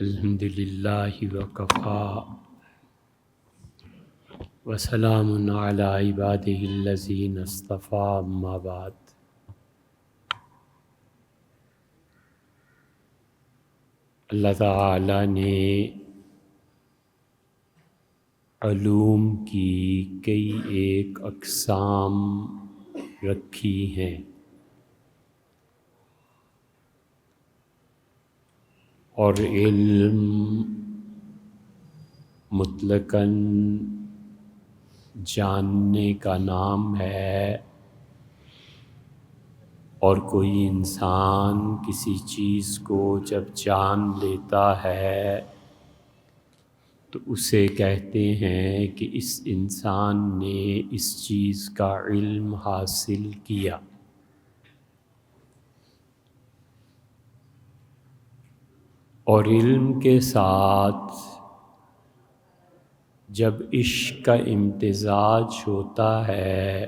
الحمد للہ وکفیٰ وسلام علی عبادہ الذین اصطفیٰ اما بعد۔ اللہ تعالی نے علوم کی کئی ایک اقسام رکھی ہیں، اور علم مطلقاً جاننے کا نام ہے، اور کوئی انسان کسی چیز کو جب جان لیتا ہے تو اسے کہتے ہیں کہ اس انسان نے اس چیز کا علم حاصل کیا۔ اور علم کے ساتھ جب عشق کا امتزاج ہوتا ہے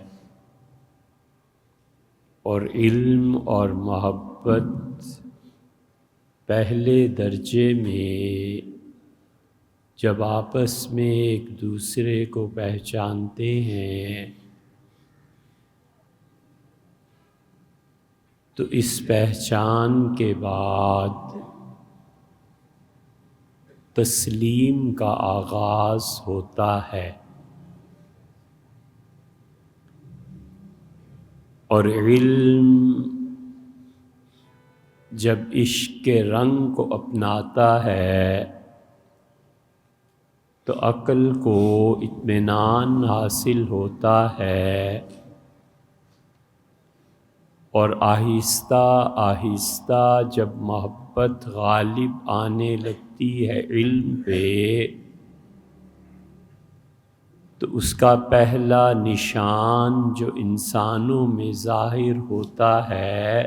اور علم اور محبت پہلے درجے میں جب آپس میں ایک دوسرے کو پہچانتے ہیں تو اس پہچان کے بعد تسلیم کا آغاز ہوتا ہے، اور علم جب عشق کے رنگ کو اپناتا ہے تو عقل کو اطمینان حاصل ہوتا ہے، اور آہستہ آہستہ جب محبت غالب آنے لگتی ہے علم پہ تو اس کا پہلا نشان جو انسانوں میں ظاہر ہوتا ہے،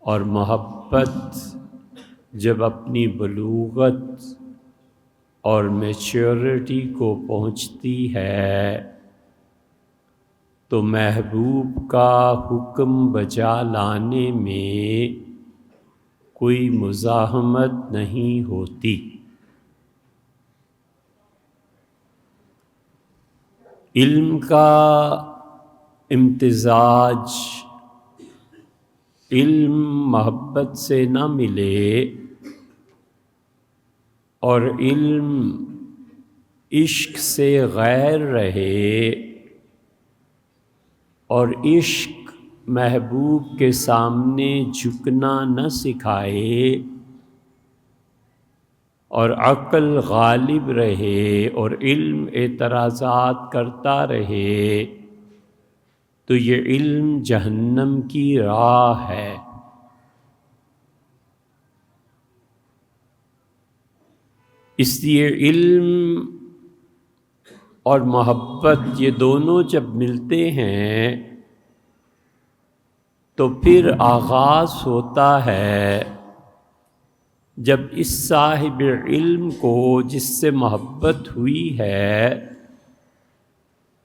اور محبت جب اپنی بلوغت اور میچیورٹی کو پہنچتی ہے تو محبوب کا حکم بجا لانے میں کوئی مزاحمت نہیں ہوتی۔ علم کا امتزاج علم محبت سے نہ ملے اور علم عشق سے غیر رہے، اور عشق محبوب کے سامنے جھکنا نہ سکھائے، اور عقل غالب رہے اور علم اعتراضات کرتا رہے تو یہ علم جہنم کی راہ ہے۔ اس لیے علم اور محبت یہ دونوں جب ملتے ہیں تو پھر آغاز ہوتا ہے جب اس صاحب علم کو جس سے محبت ہوئی ہے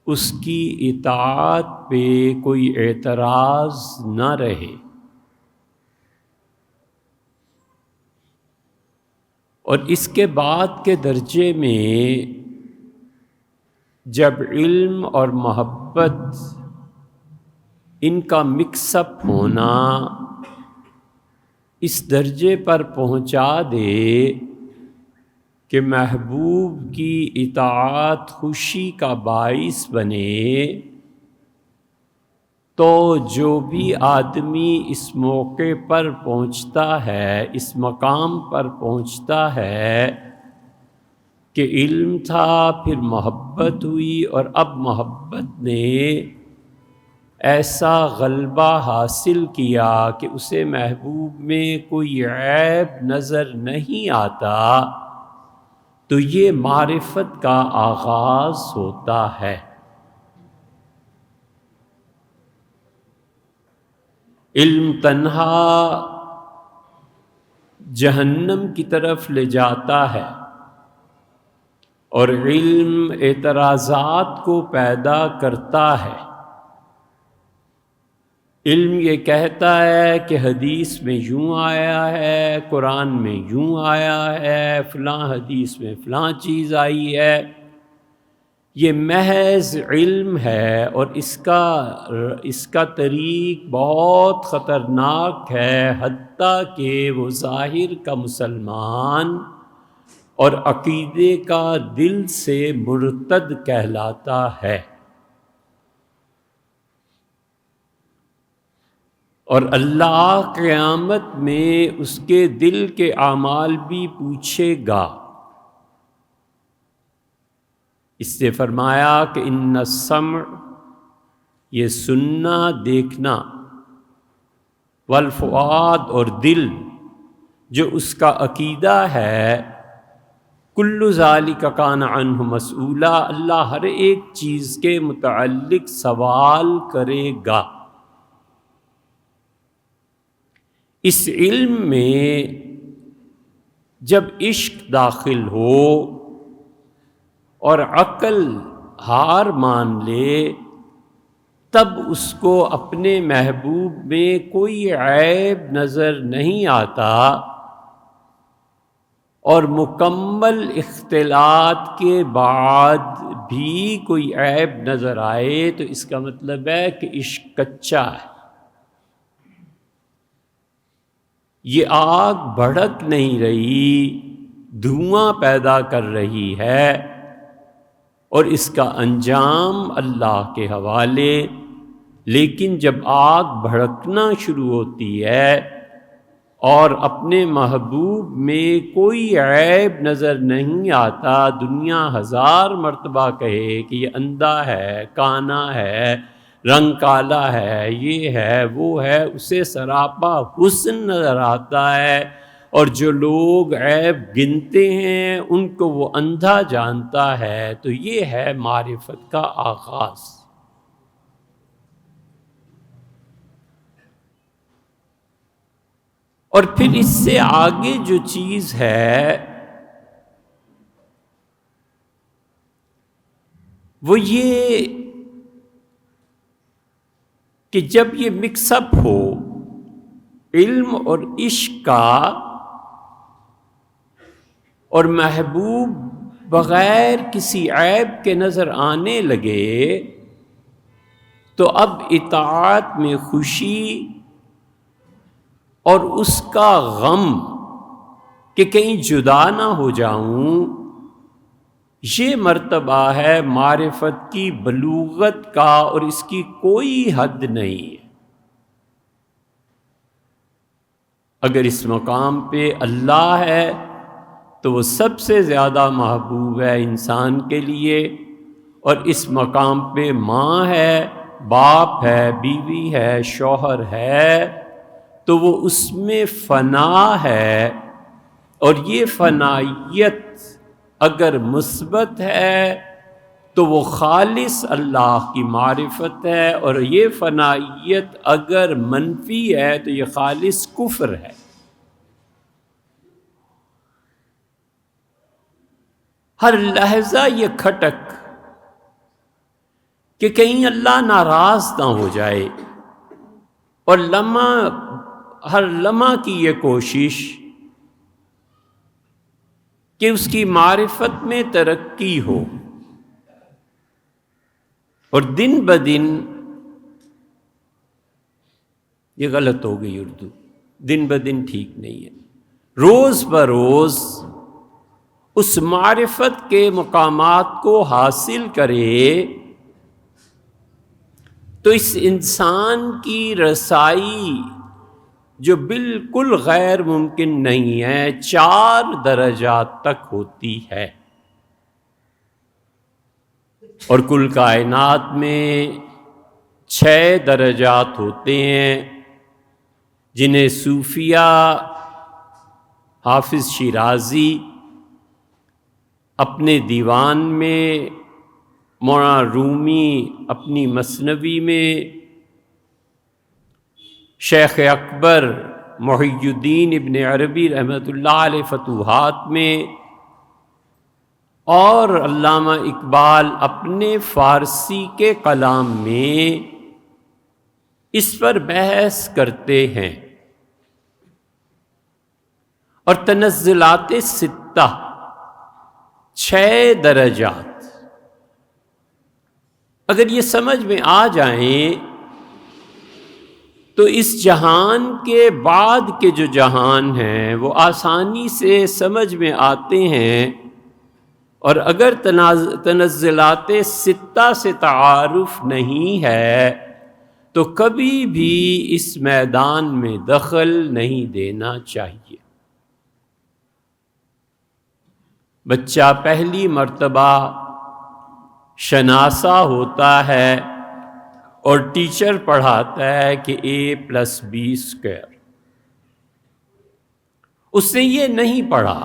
اس کی اطاعت پہ کوئی اعتراض نہ رہے، اور اس کے بعد کے درجے میں جب علم اور محبت ان کا مکس اپ ہونا اس درجے پر پہنچا دے کہ محبوب کی اطاعت خوشی کا باعث بنے، تو جو بھی آدمی اس موقع پر پہنچتا ہے، اس مقام پر پہنچتا ہے کہ علم تھا پھر محبت ہوئی اور اب محبت نے ایسا غلبہ حاصل کیا کہ اسے محبوب میں کوئی عیب نظر نہیں آتا، تو یہ معرفت کا آغاز ہوتا ہے۔ علم تنہا جہنم کی طرف لے جاتا ہے، اور علم اعتراضات کو پیدا کرتا ہے، علم یہ کہتا ہے کہ حدیث میں یوں آیا ہے، قرآن میں یوں آیا ہے، فلاں حدیث میں فلاں چیز آئی ہے، یہ محض علم ہے، اور اس کا طریق بہت خطرناک ہے، حتیٰ کہ وہ ظاہر کا مسلمان اور عقیدے کا دل سے مرتد کہلاتا ہے۔ اور اللہ قیامت میں اس کے دل کے اعمال بھی پوچھے گا۔ اس سے فرمایا کہ ان السمع، یہ سننا دیکھنا، والفؤاد، اور دل جو اس کا عقیدہ ہے، کل ذالک کان عنہ مسئولا، اللہ ہر ایک چیز کے متعلق سوال کرے گا۔ اس علم میں جب عشق داخل ہو اور عقل ہار مان لے، تب اس کو اپنے محبوب میں کوئی عیب نظر نہیں آتا، اور مکمل اختلاط کے بعد بھی کوئی عیب نظر آئے تو اس کا مطلب ہے کہ عشق کچا ہے۔ یہ آگ بھڑک نہیں رہی، دھواں پیدا کر رہی ہے، اور اس کا انجام اللہ کے حوالے۔ لیکن جب آگ بھڑکنا شروع ہوتی ہے اور اپنے محبوب میں کوئی عیب نظر نہیں آتا، دنیا 1000 مرتبہ کہے کہ یہ اندھا ہے، کانا ہے، رنگ کالا ہے، یہ ہے وہ ہے، اسے سراپا حسن نظر آتا ہے، اور جو لوگ عیب گنتے ہیں ان کو وہ اندھا جانتا ہے۔ تو یہ ہے معرفت کا آغاز۔ اور پھر اس سے آگے جو چیز ہے وہ یہ کہ جب یہ مکس اپ ہو علم اور عشق کا، اور محبوب بغیر کسی عیب کے نظر آنے لگے، تو اب اطاعت میں خوشی اور اس کا غم کہ کہیں جدا نہ ہو جاؤں، یہ مرتبہ ہے معرفت کی بلوغت کا، اور اس کی کوئی حد نہیں ہے۔ اگر اس مقام پہ اللہ ہے تو وہ سب سے زیادہ محبوب ہے انسان کے لیے، اور اس مقام پہ ماں ہے، باپ ہے، بیوی ہے، شوہر ہے، تو وہ اس میں فنا ہے، اور یہ فنائیت اگر مثبت ہے تو وہ خالص اللہ کی معرفت ہے، اور یہ فنائیت اگر منفی ہے تو یہ خالص کفر ہے۔ ہر لحظہ یہ کھٹک کہ کہیں اللہ ناراض نہ ہو جائے، اور ہر لمحہ کی یہ کوشش کہ اس کی معرفت میں ترقی ہو، اور دن بدن، یہ غلط ہو گئی اردو، دن بدن ٹھیک نہیں ہے، روز بروز اس معرفت کے مقامات کو حاصل کرے، تو اس انسان کی رسائی جو بالکل غیر ممکن نہیں ہے، 4 درجات تک ہوتی ہے، اور کل کائنات میں 6 درجات ہوتے ہیں، جنہیں صوفیہ حافظ شیرازی اپنے دیوان میں، مولانا رومی اپنی مثنوی میں، شیخ اکبر محی الدین ابن عربی رحمۃ اللہ علیہ فتوحات میں، اور علامہ اقبال اپنے فارسی کے کلام میں اس پر بحث کرتے ہیں، اور تنزلات 6 درجات اگر یہ سمجھ میں آ جائیں تو اس جہان کے بعد کے جو جہان ہیں وہ آسانی سے سمجھ میں آتے ہیں، اور اگر تنزلات 6 سے تعارف نہیں ہے تو کبھی بھی اس میدان میں دخل نہیں دینا چاہیے۔ بچہ پہلی مرتبہ شناسا ہوتا ہے اور ٹیچر پڑھاتا ہے کہ a+b²، اس نے یہ نہیں پڑھا،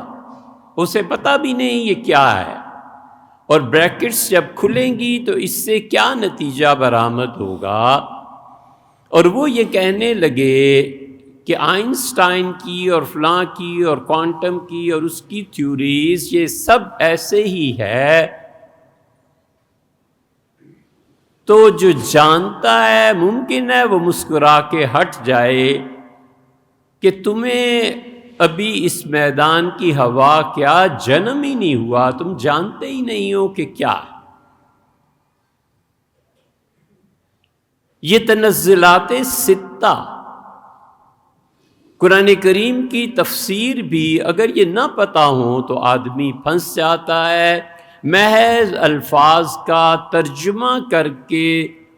اسے پتہ بھی نہیں یہ کیا ہے، اور بریکٹس جب کھلیں گی تو اس سے کیا نتیجہ برآمد ہوگا، اور وہ یہ کہنے لگے کہ آئنسٹائن کی اور فلاں کی اور کوانٹم کی اور اس کی تھیوریز یہ سب ایسے ہی ہے، تو جو جانتا ہے ممکن ہے وہ مسکرا کے ہٹ جائے کہ تمہیں ابھی اس میدان کی ہوا کیا جنم ہی نہیں ہوا، تم جانتے ہی نہیں ہو کہ کیا ہے۔ یہ تنزلات 6 قرآن کریم کی تفسیر بھی اگر یہ نہ پتہ ہو تو آدمی پھنس جاتا ہے، محض الفاظ کا ترجمہ کر کے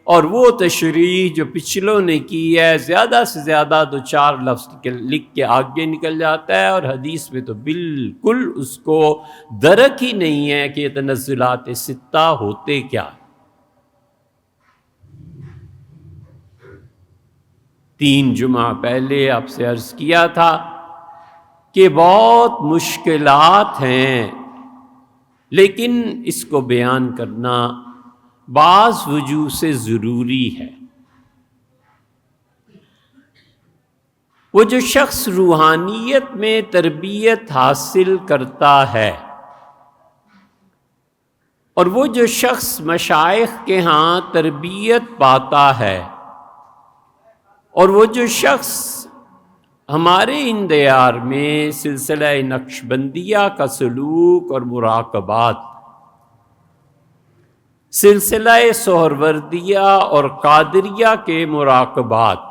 اور وہ تشریح جو پچھلوں نے کی ہے زیادہ سے زیادہ 2-4 لفظ لکھ کے آگے نکل جاتا ہے، اور حدیث میں تو بالکل اس کو درک ہی نہیں ہے کہ یہ تنزلات 6 ہوتے کیا۔ 3 جمعہ پہلے آپ سے عرض کیا تھا کہ بہت مشکلات ہیں، لیکن اس کو بیان کرنا بعض وجوہ سے ضروری ہے۔ وہ جو شخص روحانیت میں تربیت حاصل کرتا ہے، اور وہ جو شخص مشائخ کے ہاں تربیت پاتا ہے، اور وہ جو شخص ہمارے ان دیار میں سلسلہ نقشبندیہ کا سلوک اور مراقبات، سلسلہ سہروردیہ اور قادریہ کے مراقبات،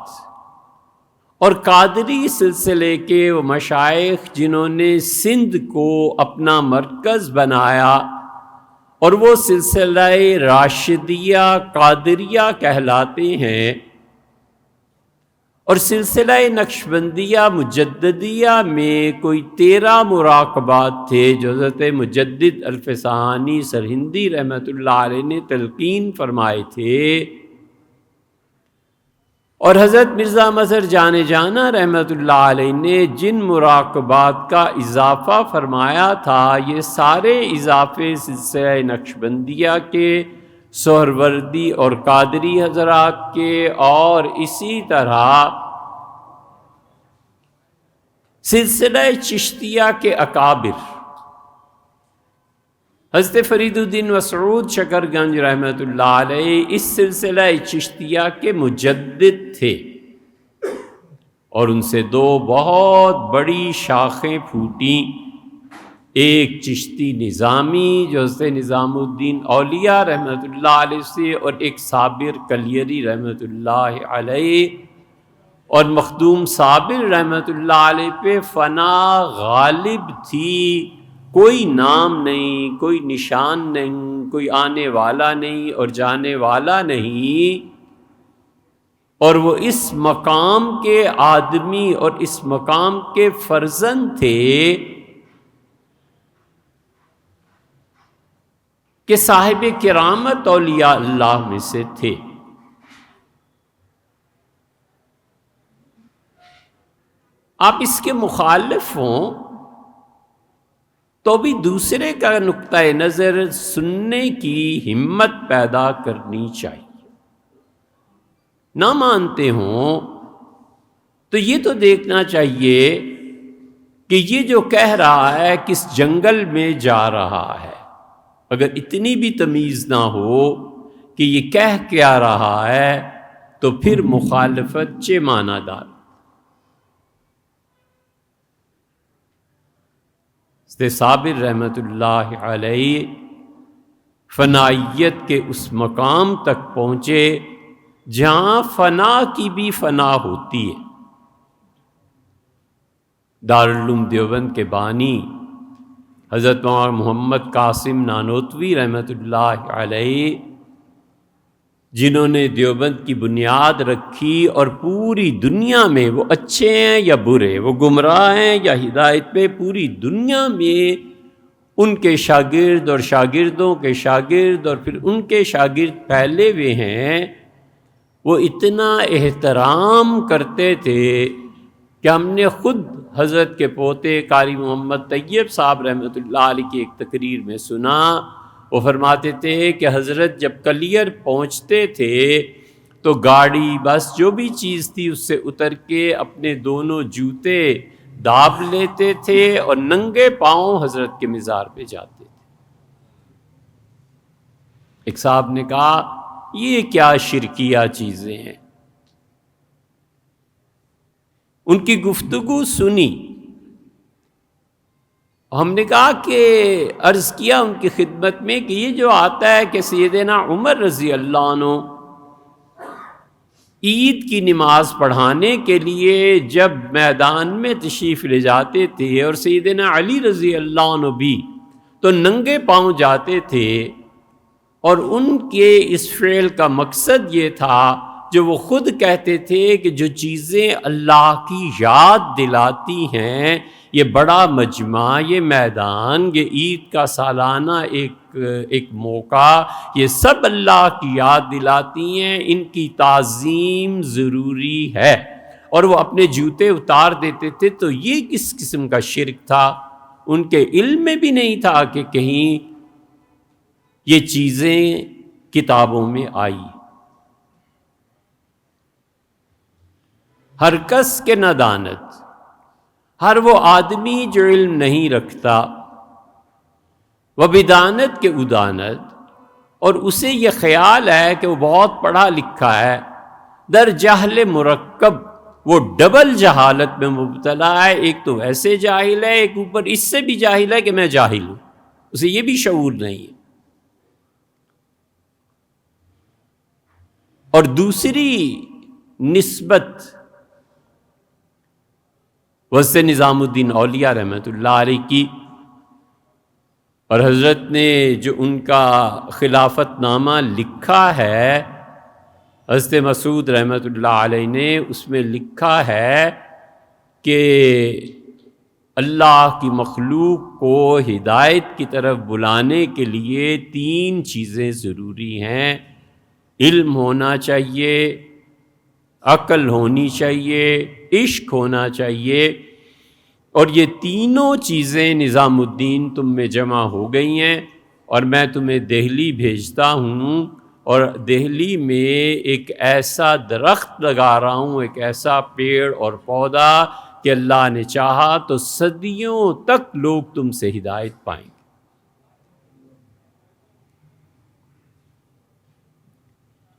اور قادری سلسلے کے وہ مشائخ جنہوں نے سندھ کو اپنا مرکز بنایا اور وہ سلسلہ راشدیہ قادریہ کہلاتے ہیں، اور سلسلہ نقشبندیہ مجددیہ میں کوئی 13 مراقبات تھے جو حضرت مجدد الفسانی سرہندی رحمۃ اللہ علیہ نے تلقین فرمائے تھے، اور حضرت مرزا مظہر جان جانا رحمۃ اللہ علیہ نے جن مراقبات کا اضافہ فرمایا تھا، یہ سارے اضافے سلسلہ نقشبندیہ کے، سہروردی اور قادری حضرات کے، اور اسی طرح سلسلہ چشتیہ کے اکابر حضرت فرید الدین مسعود شکر گنج رحمۃ اللہ علیہ اس سلسلہ چشتیہ کے مجدد تھے، اور ان سے 2 بہت بڑی شاخیں پھوٹیں، ایک چشتی نظامی جو حضرت نظام الدین اولیاء رحمۃ اللہ علیہ سے، اور ایک صابر کلیری رحمۃ اللہ علیہ، اور مخدوم صابر رحمۃ اللہ علیہ پہ فنا غالب تھی، کوئی نام نہیں، کوئی نشان نہیں، کوئی آنے والا نہیں اور جانے والا نہیں، اور وہ اس مقام کے آدمی اور اس مقام کے فرزند تھے کہ صاحب کرامت اولیاء اللہ میں سے تھے۔ آپ اس کے مخالف ہوں تو بھی دوسرے کا نقطہ نظر سننے کی ہمت پیدا کرنی چاہیے۔ نہ مانتے ہوں تو یہ تو دیکھنا چاہیے کہ یہ جو کہہ رہا ہے کس جنگل میں جا رہا ہے۔ اگر اتنی بھی تمیز نہ ہو کہ یہ کہہ کیا رہا ہے تو پھر مخالفت چے معنی دار. صابر رحمۃ اللہ علیہ فنائیت کے اس مقام تک پہنچے جہاں فنا کی بھی فنا ہوتی ہے. دارالعلوم دیوبند کے بانی حضرت مولانا محمد قاسم نانوتوی رحمۃ اللہ علیہ، جنہوں نے دیوبند کی بنیاد رکھی اور پوری دنیا میں، وہ اچھے ہیں یا برے، وہ گمراہ ہیں یا ہدایت پہ، پوری دنیا میں ان کے شاگرد اور شاگردوں کے شاگرد اور پھر ان کے شاگرد پھیلے ہوئے ہیں. وہ اتنا احترام کرتے تھے کہ ہم نے خود حضرت کے پوتے قاری محمد طیب صاحب رحمۃ اللہ علیہ کی ایک تقریر میں سنا. وہ فرماتے تھے کہ حضرت جب کلیر پہنچتے تھے تو گاڑی بس جو بھی چیز تھی اس سے اتر کے اپنے دونوں جوتے داب لیتے تھے اور ننگے پاؤں حضرت کے مزار پہ جاتے تھے. ایک صاحب نے کہا یہ کیا شرکیہ چیزیں ہیں. ان کی گفتگو سنی. ہم نے کہا کہ عرض کیا ان کی خدمت میں کہ یہ جو آتا ہے کہ سیدنا عمر رضی اللہ عنہ عید کی نماز پڑھانے کے لیے جب میدان میں تشریف لے جاتے تھے اور سیدنا علی رضی اللہ عنہ بھی تو ننگے پاؤں جاتے تھے، اور ان کے اس فعل کا مقصد یہ تھا جو وہ خود کہتے تھے کہ جو چیزیں اللہ کی یاد دلاتی ہیں، یہ بڑا مجمع، یہ میدان، یہ عید کا سالانہ ایک موقع، یہ سب اللہ کی یاد دلاتی ہیں، ان کی تعظیم ضروری ہے. اور وہ اپنے جوتے اتار دیتے تھے. تو یہ کس قسم کا شرک تھا؟ ان کے علم میں بھی نہیں تھا کہ کہیں یہ چیزیں کتابوں میں آئی. ہر کس کے ندانت، ہر وہ آدمی جو علم نہیں رکھتا، وہ بدانت کے ادانت، اور اسے یہ خیال ہے کہ وہ بہت پڑھا لکھا ہے، در جہل مرکب وہ ڈبل جہالت میں مبتلا ہے. ایک تو ویسے جاہل ہے، ایک اوپر اس سے بھی جاہل ہے کہ میں جاہل ہوں، اسے یہ بھی شعور نہیں ہے. اور دوسری نسبت واسطے نظام الدین اولیاء رحمۃ اللہ علیہ کی، اور حضرت نے جو ان کا خلافت نامہ لکھا ہے، حضرت مسعود رحمۃ اللہ علیہ نے اس میں لکھا ہے کہ اللہ کی مخلوق کو ہدایت کی طرف بلانے کے لیے 3 چیزیں ضروری ہیں. علم ہونا چاہیے، عقل ہونی چاہیے، عشق ہونا چاہیے. اور یہ تینوں چیزیں نظام الدین تم میں جمع ہو گئی ہیں. اور میں تمہیں دہلی بھیجتا ہوں، اور دہلی میں ایک ایسا درخت لگا رہا ہوں، ایک ایسا پیڑ اور پودا کہ اللہ نے چاہا تو صدیوں تک لوگ تم سے ہدایت پائیں گے.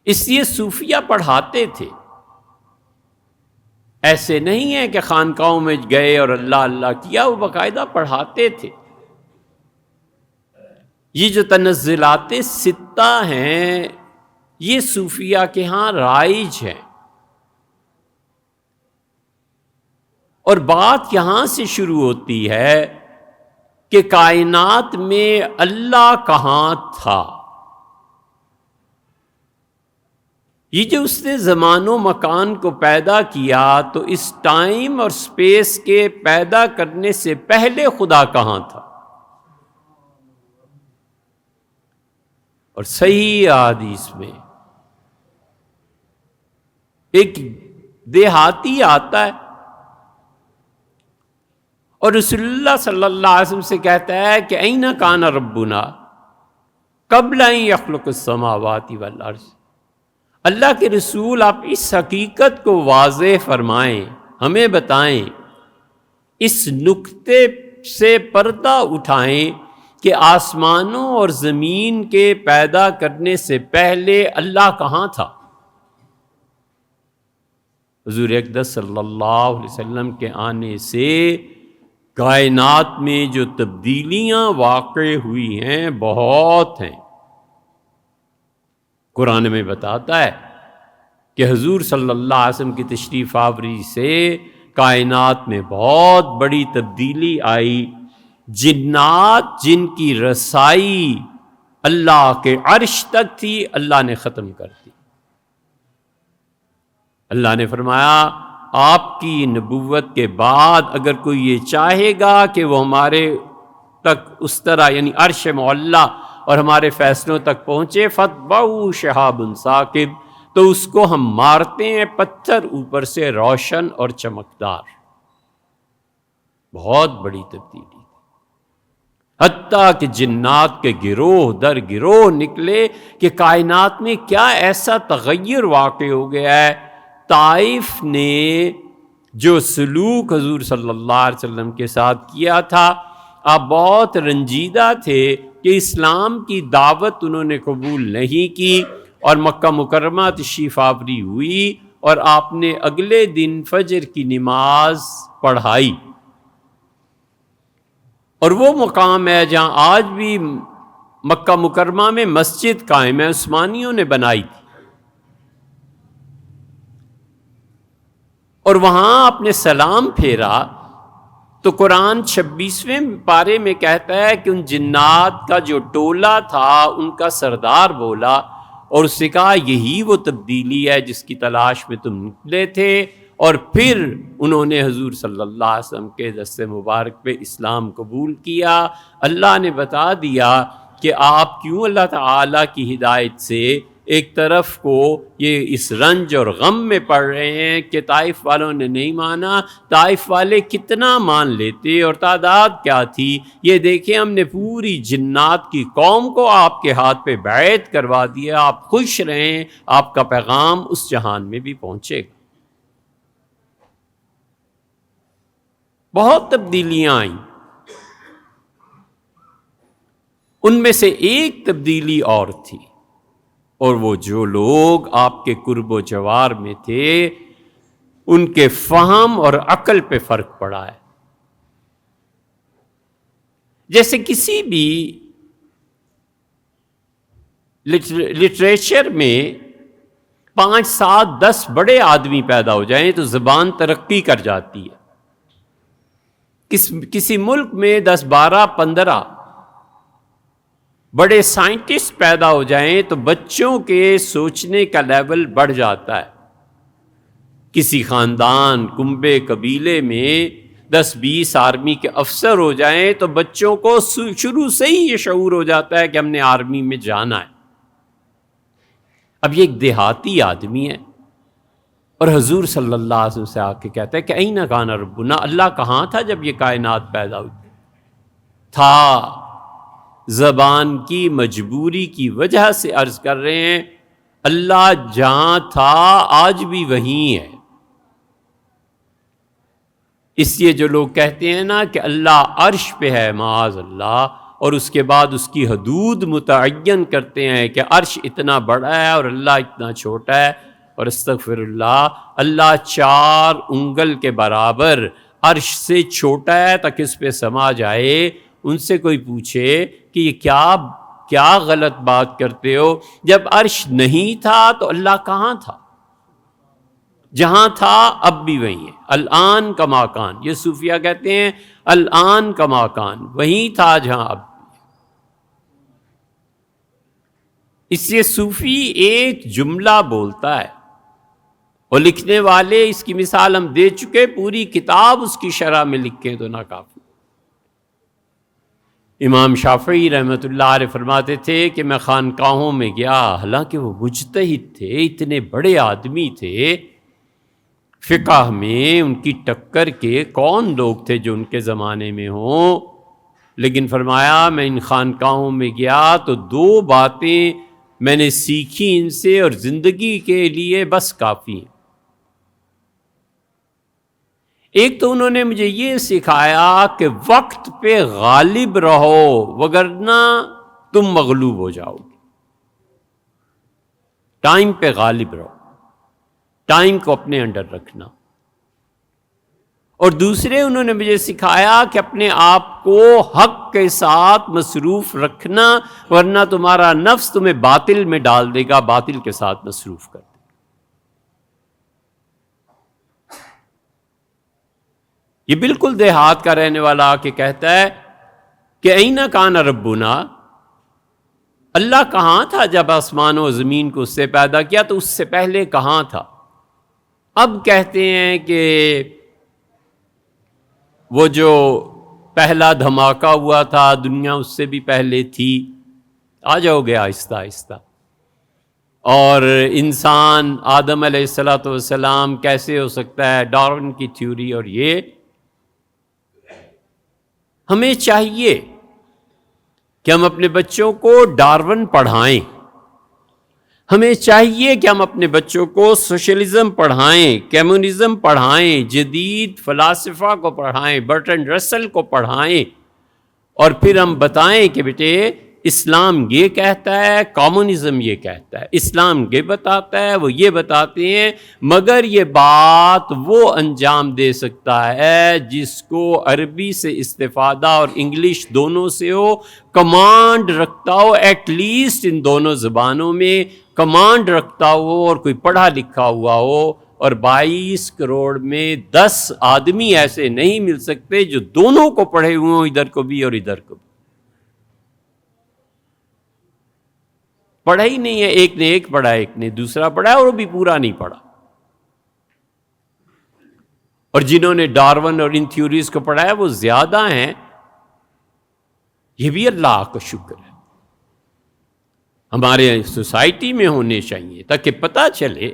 اس لیے صوفیہ پڑھاتے تھے. ایسے نہیں ہے کہ خانقاہوں میں گئے اور اللہ اللہ کیا، وہ باقاعدہ پڑھاتے تھے. یہ جو تنزلات 6 ہیں یہ صوفیہ کے ہاں رائج ہیں. اور بات یہاں سے شروع ہوتی ہے کہ کائنات میں اللہ کہاں تھا. یہ جو اس نے زمان و مکان کو پیدا کیا تو اس ٹائم اور سپیس کے پیدا کرنے سے پہلے خدا کہاں تھا؟ اور صحیح حدیث میں ایک دیہاتی آتا ہے اور رسول اللہ صلی اللہ علیہ وسلم سے کہتا ہے کہ اینا کان ربنا قبل ان یخلق السماوات والارض. اللہ کے رسول آپ اس حقیقت کو واضح فرمائیں، ہمیں بتائیں، اس نقطے سے پردہ اٹھائیں کہ آسمانوں اور زمین کے پیدا کرنے سے پہلے اللہ کہاں تھا. حضور اقدس صلی اللہ علیہ وسلم کے آنے سے کائنات میں جو تبدیلیاں واقع ہوئی ہیں بہت ہیں۔ قرآن میں بتاتا ہے کہ حضور صلی اللہ علیہ وسلم کی تشریف آوری سے کائنات میں بہت بڑی تبدیلی آئی۔ جنات جن کی رسائی اللہ کے عرش تک تھی، اللہ نے ختم کر دی۔ اللہ نے فرمایا آپ کی نبوت کے بعد اگر کوئی یہ چاہے گا کہ وہ ہمارے تک اس طرح یعنی عرش معلیٰ اور ہمارے فیصلوں تک پہنچے، فَاتْبَعُوا شِهَابٌ ثَاقِبٌ، تو اس کو ہم مارتے ہیں پتھر اوپر سے روشن اور چمکدار۔ بہت بڑی تبدیلی، حتیٰ کہ جنات کے گروہ در گروہ نکلے کہ کائنات میں کیا ایسا تغیر واقع ہو گیا ہے۔ طائف نے جو سلوک حضور صلی اللہ علیہ وسلم کے ساتھ کیا تھا، آپ بہت رنجیدہ تھے کہ اسلام کی دعوت انہوں نے قبول نہیں کی، اور مکہ مکرمہ تشریف آوری ہوئی اور آپ نے اگلے دن فجر کی نماز پڑھائی، اور وہ مقام ہے جہاں آج بھی مکہ مکرمہ میں مسجد قائم ہے، عثمانیوں نے بنائی تھی، اور وہاں آپ نے سلام پھیرا تو قرآن 26ویں پارے میں کہتا ہے کہ ان جنات کا جو ٹولہ تھا ان کا سردار بولا اور اس سے کہا یہی وہ تبدیلی ہے جس کی تلاش میں تم نکلے تھے، اور پھر انہوں نے حضور صلی اللہ علیہ وسلم کے دست مبارک پہ اسلام قبول کیا۔ اللہ نے بتا دیا کہ آپ کیوں اللہ تعالیٰ کی ہدایت سے ایک طرف کو یہ اس رنج اور غم میں پڑ رہے ہیں کہ طائف والوں نے نہیں مانا۔ طائف والے کتنا مان لیتے اور تعداد کیا تھی، یہ دیکھیں ہم نے پوری جنات کی قوم کو آپ کے ہاتھ پہ بیعت کروا دیا، آپ خوش رہیں، آپ کا پیغام اس جہان میں بھی پہنچے گا۔ بہت تبدیلیاں آئیں، ان میں سے ایک تبدیلی اور تھی، اور وہ جو لوگ آپ کے قرب و جوار میں تھے ان کے فہم اور عقل پہ فرق پڑا ہے۔ جیسے کسی بھی لٹریچر میں 5 7 10 بڑے آدمی پیدا ہو جائیں تو زبان ترقی کر جاتی ہے۔ کسی ملک میں 10 12 15 بڑے سائنٹسٹ پیدا ہو جائیں تو بچوں کے سوچنے کا لیول بڑھ جاتا ہے۔ کسی خاندان کنبے قبیلے میں 10 20 آرمی کے افسر ہو جائیں تو بچوں کو شروع سے ہی یہ شعور ہو جاتا ہے کہ ہم نے آرمی میں جانا ہے۔ اب یہ ایک دیہاتی آدمی ہے اور حضور صلی اللہ علیہ وسلم سے آ کے کہتا ہے کہ اینَ کان ربنا، اللہ کہاں تھا جب یہ کائنات پیدا ہوئی؟ تھا، زبان کی مجبوری کی وجہ سے عرض کر رہے ہیں، اللہ جہاں تھا آج بھی وہیں ہے۔ اس لیے جو لوگ کہتے ہیں نا کہ اللہ عرش پہ ہے معاذ اللہ، اور اس کے بعد اس کی حدود متعین کرتے ہیں کہ عرش اتنا بڑا ہے اور اللہ اتنا چھوٹا ہے، اور استغفر اللہ، اللہ 4 انگل کے برابر عرش سے چھوٹا ہے تاکہ اس پہ سما جائے۔ ان سے کوئی پوچھے کہ یہ کیا غلط بات کرتے ہو، جب عرش نہیں تھا تو اللہ کہاں تھا؟ جہاں تھا اب بھی وہیں ہے، الآن کما کان، یہ صوفیہ کہتے ہیں الآن کما کان، وہیں تھا جہاں اب۔ اس لیے صوفی ایک جملہ بولتا ہے اور لکھنے والے اس کی مثال ہم دے چکے، پوری کتاب اس کی شرح میں لکھیں تو ناکافی۔ امام شافعی رحمۃ اللہ علیہ فرماتے تھے کہ میں خانقاہوں میں گیا، حالانکہ وہ مجتہد تھے، اتنے بڑے آدمی تھے، فقہ میں ان کی ٹکر کے کون لوگ تھے جو ان کے زمانے میں ہوں، لیکن فرمایا میں ان خانقاہوں میں گیا تو 2 باتیں میں نے سیکھی ان سے اور زندگی کے لیے بس کافی ہیں۔ ایک تو انہوں نے مجھے یہ سکھایا کہ وقت پہ غالب رہو وگرنہ تم مغلوب ہو جاؤ گے، ٹائم پہ غالب رہو۔ ٹائم کو اپنے انڈر رکھنا، اور دوسرے انہوں نے مجھے سکھایا کہ اپنے آپ کو حق کے ساتھ مصروف رکھنا، ورنہ تمہارا نفس تمہیں باطل میں ڈال دے گا، باطل کے ساتھ مصروف کر دے گا۔ یہ بالکل دیہات کا رہنے والا آ کے کہتا ہے کہ اینا کان ربنا، اللہ کہاں تھا جب آسمان و زمین کو اس سے پیدا کیا، تو اس سے پہلے کہاں تھا؟ اب کہتے ہیں کہ وہ جو پہلا دھماکہ ہوا تھا، دنیا اس سے بھی پہلے تھی، آ جاؤ گے آہستہ آہستہ، اور انسان آدم علیہ السلام کیسے ہو سکتا ہے، ڈارون کی تھیوری۔ اور یہ ہمیں چاہیے کہ ہم اپنے بچوں کو ڈارون پڑھائیں، ہمیں چاہیے کہ ہم اپنے بچوں کو سوشلزم پڑھائیں، کمیونزم پڑھائیں، جدید فلاسفہ کو پڑھائیں، برٹرنڈ رسل کو پڑھائیں، اور پھر ہم بتائیں کہ بیٹے اسلام یہ کہتا ہے، کمیونزم یہ کہتا ہے، اسلام یہ بتاتا ہے، وہ یہ بتاتے ہیں، مگر یہ بات وہ انجام دے سکتا ہے جس کو عربی سے استفادہ اور انگلش دونوں سے ہو، کمانڈ رکھتا ہو، ایٹ لیسٹ ان دونوں زبانوں میں کمانڈ رکھتا ہو، اور کوئی پڑھا لکھا ہوا ہو۔ اور 22 کروڑ میں 10 آدمی ایسے نہیں مل سکتے جو دونوں کو پڑھے ہوئے ہوں، ادھر کو بھی اور ادھر کو بھی۔ پڑھا ہی نہیں ہے، ایک نے ایک پڑھا، ایک نے دوسرا پڑھا، اور وہ بھی پورا نہیں پڑھا۔ اور جنہوں نے ڈارون اور ان تھیوریز کو پڑھا ہے وہ زیادہ ہیں، یہ بھی اللہ کا شکر ہے، ہمارے سوسائٹی میں ہونے چاہیے، تاکہ پتہ چلے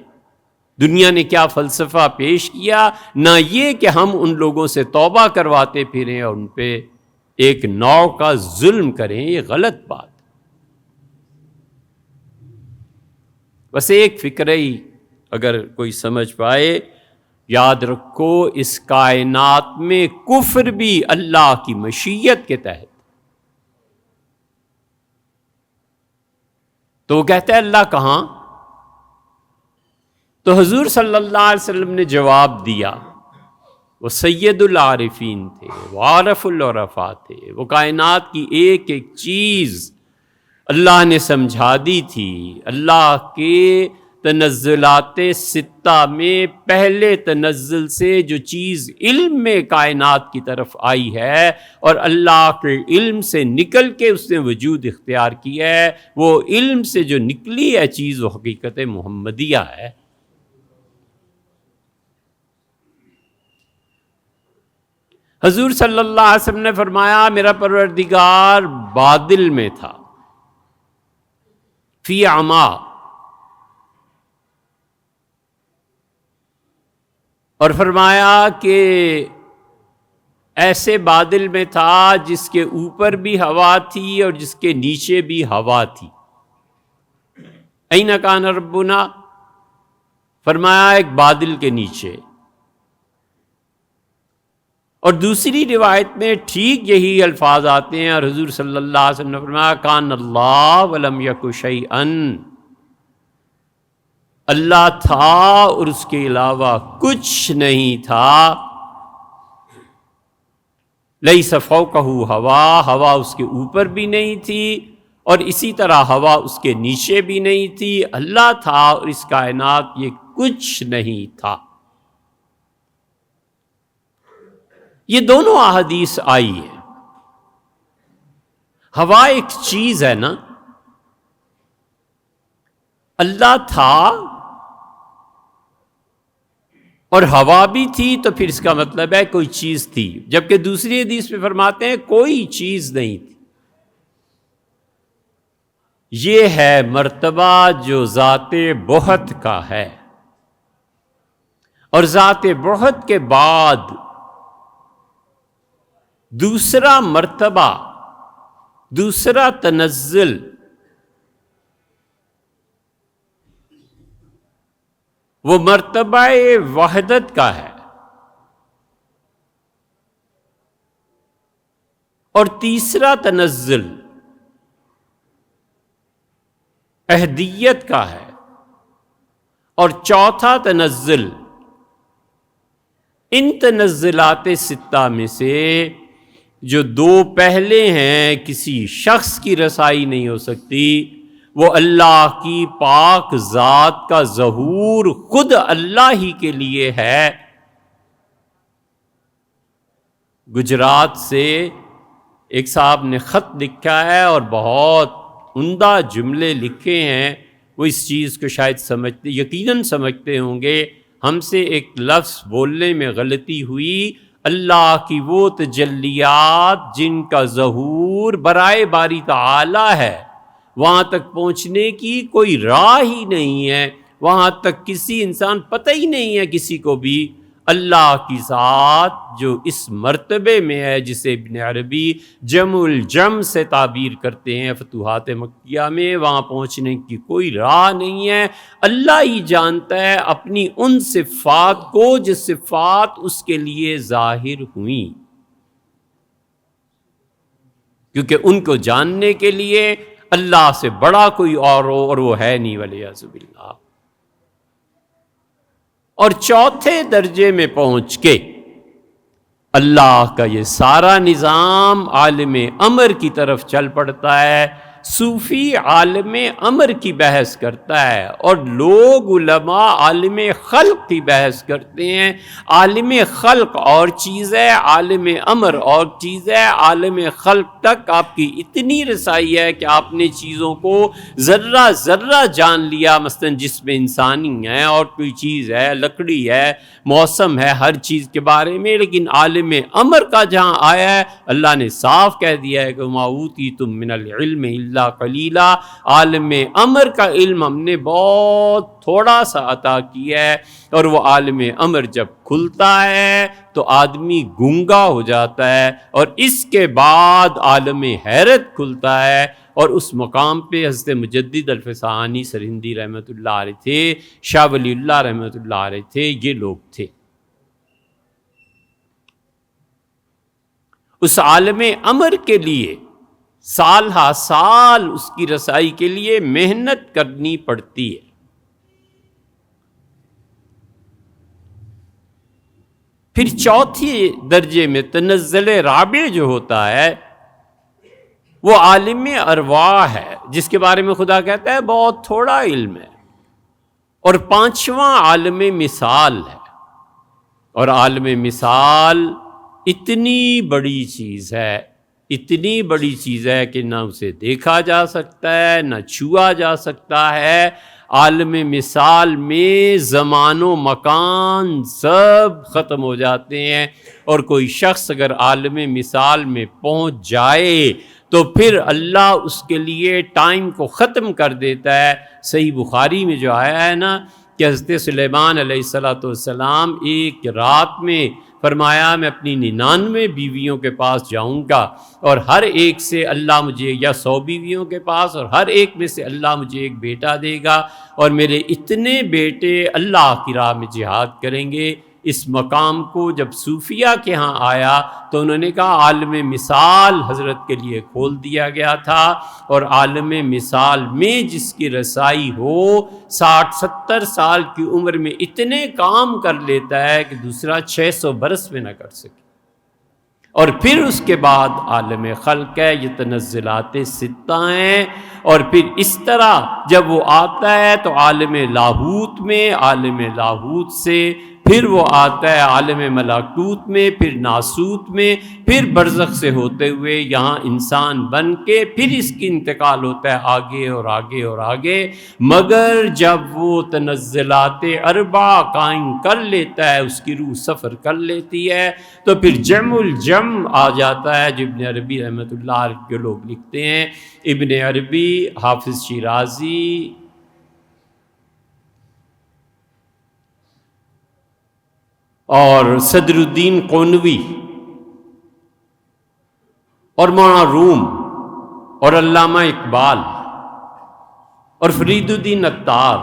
دنیا نے کیا فلسفہ پیش کیا، نہ یہ کہ ہم ان لوگوں سے توبہ کرواتے پھریں اور ان پہ ایک نوع کا ظلم کریں، یہ غلط بات۔ بس ایک فکرہ ہی اگر کوئی سمجھ پائے، یاد رکھو اس کائنات میں کفر بھی اللہ کی مشیت کے تحت۔ تو وہ کہتا ہے اللہ کہاں؟ تو حضور صلی اللہ علیہ وسلم نے جواب دیا، وہ سید العارفین تھے، وہ عارف العرفاء تھے، وہ کائنات کی ایک ایک چیز اللہ نے سمجھا دی تھی۔ اللہ کے تنزلات ستہ میں پہلے تنزل سے جو چیز علم میں کائنات کی طرف آئی ہے اور اللہ کے علم سے نکل کے اس نے وجود اختیار کیا ہے، وہ علم سے جو نکلی ہے چیز وہ حقیقت محمدیہ ہے۔ حضور صلی اللہ علیہ وسلم نے فرمایا میرا پروردگار بادل میں تھا، فی عما، اور فرمایا کہ ایسے بادل میں تھا جس کے اوپر بھی ہوا تھی اور جس کے نیچے بھی ہوا تھی۔ اینا کان ربنا، فرمایا ایک بادل کے نیچے۔ اور دوسری روایت میں ٹھیک یہی الفاظ آتے ہیں، اور حضور صلی اللہ علیہ وسلم نے فرمایا کان اللہ ولم یک شیئا، اللہ تھا اور اس کے علاوہ کچھ نہیں تھا۔ لیس فوقہ ہوا، ہوا اس کے اوپر بھی نہیں تھی، اور اسی طرح ہوا اس کے نیچے بھی نہیں تھی، اللہ تھا اور اس کائنات یہ کچھ نہیں تھا۔ یہ دونوں احادیث آئی ہے۔ ہوا ایک چیز ہے نا، اللہ تھا اور ہوا بھی تھی، تو پھر اس کا مطلب ہے کوئی چیز تھی، جبکہ دوسری حدیث میں فرماتے ہیں کوئی چیز نہیں تھی۔ یہ ہے مرتبہ جو ذات بہت کا ہے، اور ذات بہت کے بعد دوسرا مرتبہ، دوسرا تنزل وہ مرتبہ وحدت کا ہے، اور تیسرا تنزل احدیت کا ہے، اور چوتھا تنزل، ان تنزلات ستہ میں سے جو دو پہلے ہیں کسی شخص کی رسائی نہیں ہو سکتی، وہ اللہ کی پاک ذات کا ظہور خود اللہ ہی کے لیے ہے۔ گجرات سے ایک صاحب نے خط لکھا ہے اور بہت عمدہ جملے لکھے ہیں، وہ اس چیز کو شاید سمجھتے، یقیناً سمجھتے ہوں گے۔ ہم سے ایک لفظ بولنے میں غلطی ہوئی، اللہ کی وہ تجلیات جن کا ظہور برائے باری تعالی ہے، وہاں تک پہنچنے کی کوئی راہ ہی نہیں ہے، وہاں تک کسی انسان پتہ ہی نہیں ہے کسی کو بھی۔ اللہ کی ذات جو اس مرتبے میں ہے جسے ابن عربی جمع الجم سے تعبیر کرتے ہیں فتوحات مکیہ میں، وہاں پہنچنے کی کوئی راہ نہیں ہے۔ اللہ ہی جانتا ہے اپنی ان صفات کو جو صفات اس کے لیے ظاہر ہوئیں، کیونکہ ان کو جاننے کے لیے اللہ سے بڑا کوئی اور ہو، اور وہ ہے نہیں، والعیاذ باللہ۔ اور چوتھے درجے میں پہنچ کے اللہ کا یہ سارا نظام عالم امر کی طرف چل پڑتا ہے۔ صوفی عالم امر کی بحث کرتا ہے اور لوگ علماء عالم خلق کی بحث کرتے ہیں۔ عالم خلق اور چیز ہے، عالم امر اور چیز ہے۔ عالم خلق تک آپ کی اتنی رسائی ہے کہ آپ نے چیزوں کو ذرہ ذرہ جان لیا، مثلا جسم انسانی ہے اور کوئی چیز ہے، لکڑی ہے، موسم ہے، ہر چیز کے بارے میں۔ لیکن عالم امر کا جہاں آیا ہے، اللہ نے صاف کہہ دیا ہے کہ وَمَا أُوتِيتُم مِّنَ الْعِلْمِ إِلَّا قَلِيلًا، عالم امر کا علم ہم نے بہت تھوڑا سا عطا کیا ہے۔ اور وہ عالم امر جب کھلتا ہے تو آدمی گونگا ہو جاتا ہے، اور اس کے بعد عالم حیرت کھلتا ہے، اور اس مقام پہ حضرت مجدد الفسانی سرہندی رحمۃ اللہ علیہ تھے، شاہ ولی اللہ رحمۃ اللہ علیہ تھے، یہ لوگ تھے۔ اس عالم امر کے لیے سال ہا سال اس کی رسائی کے لیے محنت کرنی پڑتی ہے۔ پھر چوتھے درجے میں تنزل رابع جو ہوتا ہے وہ عالم ارواح ہے، جس کے بارے میں خدا کہتا ہے بہت تھوڑا علم ہے۔ اور پانچواں عالم مثال ہے، اور عالم مثال اتنی بڑی چیز ہے، اتنی بڑی چیز ہے کہ نہ اسے دیکھا جا سکتا ہے، نہ چھوا جا سکتا ہے۔ عالم مثال میں زمان و مکان سب ختم ہو جاتے ہیں، اور کوئی شخص اگر عالم مثال میں پہنچ جائے تو پھر اللہ اس کے لیے ٹائم کو ختم کر دیتا ہے۔ صحیح بخاری میں جو آیا ہے نا کہ حضرت سلیمان علیہ السلام ایک رات میں فرمایا میں اپنی 99 بیویوں کے پاس جاؤں گا، اور ہر ایک سے اللہ مجھے، یا 100 بیویوں کے پاس، اور ہر ایک میں سے اللہ مجھے ایک بیٹا دے گا، اور میرے اتنے بیٹے اللہ کی راہ میں جہاد کریں گے۔ اس مقام کو جب صوفیہ کے ہاں آیا تو انہوں نے کہا عالم مثال حضرت کے لیے کھول دیا گیا تھا، اور عالم مثال میں جس کی رسائی ہو 60-70 سال کی عمر میں اتنے کام کر لیتا ہے کہ دوسرا 600 برس میں نہ کر سکے۔ اور پھر اس کے بعد عالم خلق ہے، یہ تنزلات ستہ ہیں، اور پھر اس طرح جب وہ آتا ہے تو عالم لاہوت میں، عالم لاہوت سے پھر وہ آتا ہے عالم ملکوت میں، پھر ناسوت میں، پھر برزخ سے ہوتے ہوئے یہاں انسان بن کے پھر اس کی انتقال ہوتا ہے آگے اور آگے اور آگے۔ مگر جب وہ تنزلات اربع قائم کر لیتا ہے، اس کی روح سفر کر لیتی ہے، تو پھر جمع الجم آ جاتا ہے، جو ابن عربی رحمۃ اللہ علیہ کے لوگ لکھتے ہیں۔ ابن عربی، حافظ شیرازی، اور صدر الدین قونوی اور مولانا روم اور علامہ اقبال اور فرید الدین عطار،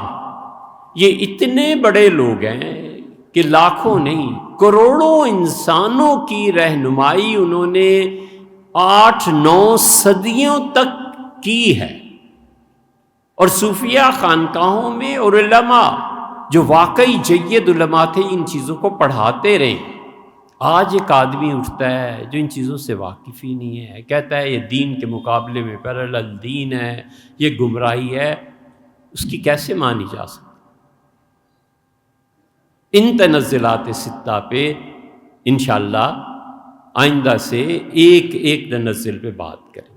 یہ اتنے بڑے لوگ ہیں کہ لاکھوں نہیں کروڑوں انسانوں کی رہنمائی انہوں نے 8-9 صدیوں تک کی ہے۔ اور صوفیہ خانقاہوں میں اور علماء جو واقعی جید علماء تھے ان چیزوں کو پڑھاتے رہے۔ آج ایک آدمی اٹھتا ہے جو ان چیزوں سے واقف ہی نہیں ہے، کہتا ہے یہ دین کے مقابلے میں پیرالل دین ہے، یہ گمراہی ہے، اس کی کیسے مانی جا سکتی؟ ان تنزلات ستہ پہ انشاءاللہ آئندہ سے ایک تنزل پہ بات کریں۔